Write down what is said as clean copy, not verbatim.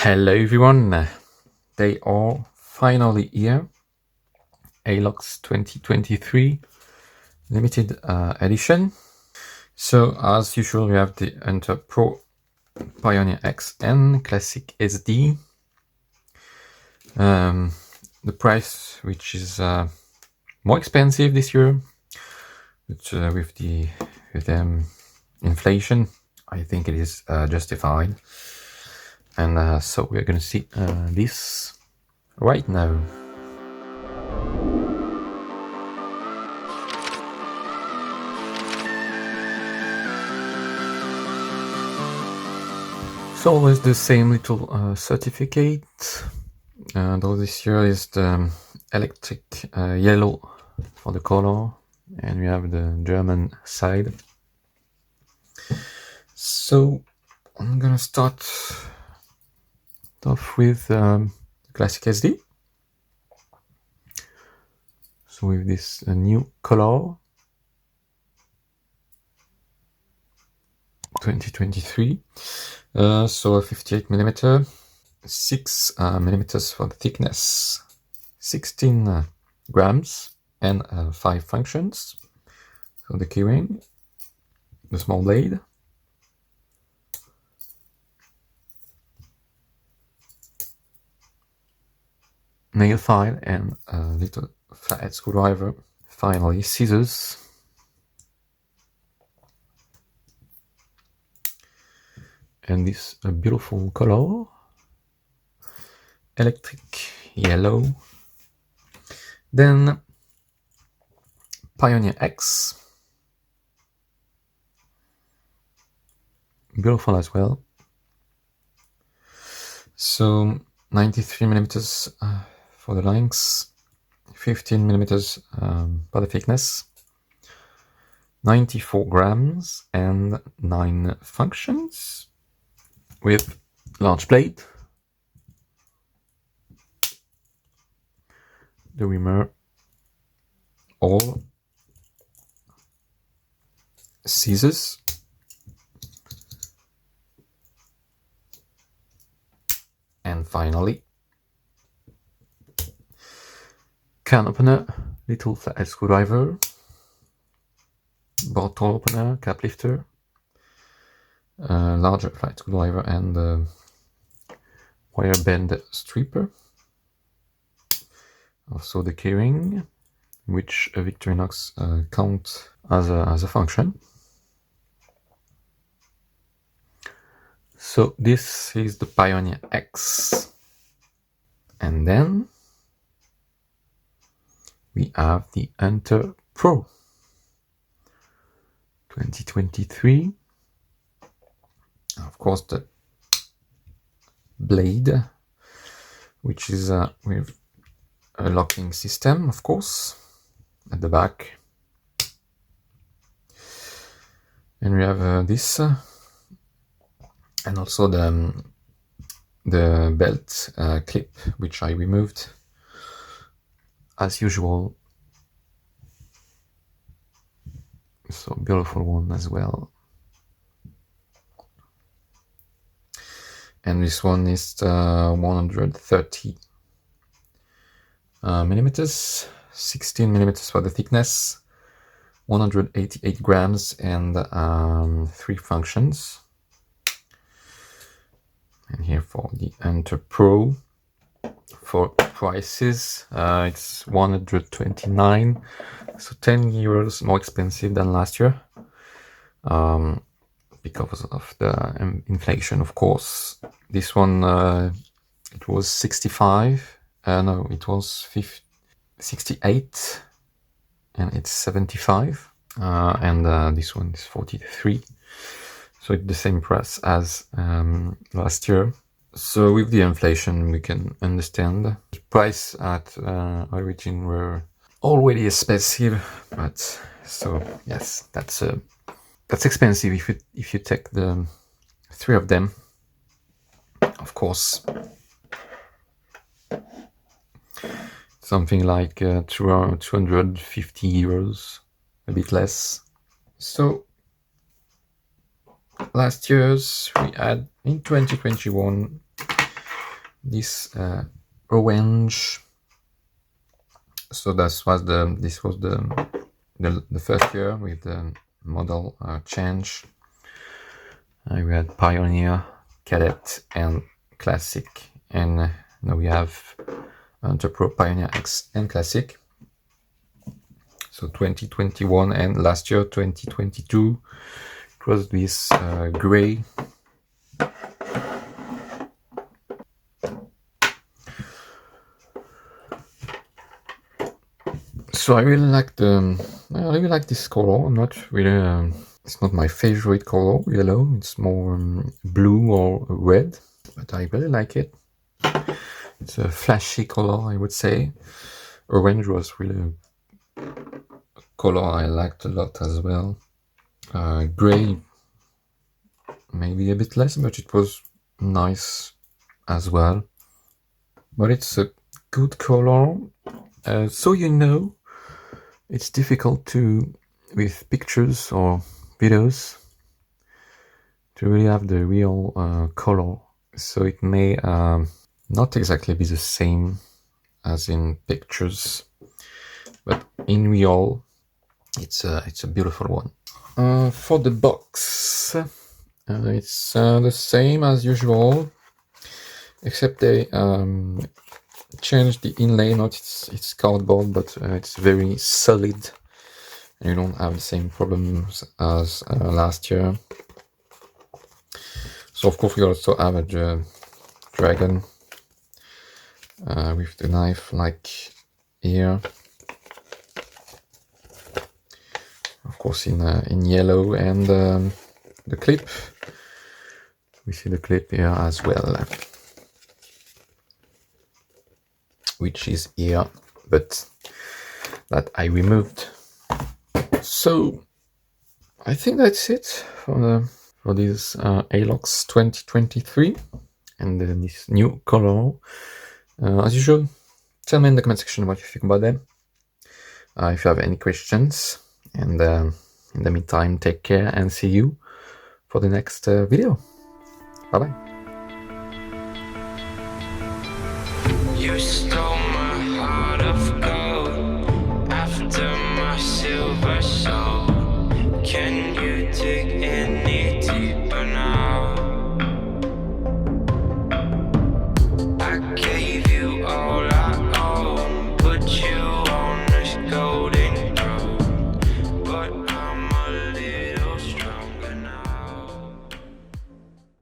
Hello everyone, they are finally here. Alox 2023 limited edition. So as usual we have the Hunter Pro, Pioneer X and Classic SD. The price, which is more expensive this year, but with the inflation, I think it is justified. And so we're gonna see this right now. It's always the same little certificate. Though this year is the electric yellow for the color, and we have the German side. So I'm gonna start off with Classic SD. So with this new color, 2023. So a 58mm, 6mm for the thickness, 16 grams, and 5 functions. So the keyring, the small blade, nail file, and a little flathead screwdriver. Finally, scissors. And this beautiful color, electric yellow. Then Pioneer X, beautiful as well. So 93mm for the length, 15mm for the thickness, 94 grams and 9 functions with large blade, the rimmer, all scissors, and finally can opener, little flathead screwdriver, bottle opener, cap lifter, larger flathead screwdriver, and wire bend stripper. Also the keyring, which Victorinox count as a function. So this is the Pioneer X. And then we have the Hunter Pro 2023. Of course, the blade, which is with a locking system, of course, at the back. And we have this, and also the belt clip, which I removed as usual. So beautiful one as well. And this one is 130 millimeters, 16mm for the thickness, 188 grams, and 3 functions. And here for the Hunter Pro, for prices, it's 129, so 10 euros more expensive than last year, because of the inflation, of course. This one, it was 65, no, it was 68, and it's 75, and this one is 43. So it's the same price as last year. So with the inflation, we can understand the price at origin were already expensive, but so yes, that's expensive if you take the 3 of them, of course. Something like 250 euros, a bit less. So last year's we had in 2021 this orange. So this was the first year with the model change. We had Pioneer, Cadet, and Classic, and now we have the Pro, Pioneer X, and Classic. So 2021 and last year 2022, it was this gray. So I really like this color. I'm not really. It's not my favorite color, yellow. It's more blue or red, but I really like it. It's a flashy color, I would say. Orange was really a color I liked a lot as well. Gray, maybe a bit less, but it was nice as well. But it's a good color. So you know, it's difficult to, with pictures or videos, to really have the real color. So it may not exactly be the same as in pictures, but in real, it's a beautiful one. For the box, it's the same as usual, except they changed the inlay. Not it's cardboard, but it's very solid. And you don't have the same problems as last year. So of course we also have a dragon with the knife like here. Of course in yellow, and the clip. We see the clip here as well, which is here, but that I removed. So I think that's it for this Alox 2023 and this new color. As usual, tell me in the comment section what you think about them. If you have any questions, and in the meantime, take care and see you for the next video. Bye bye.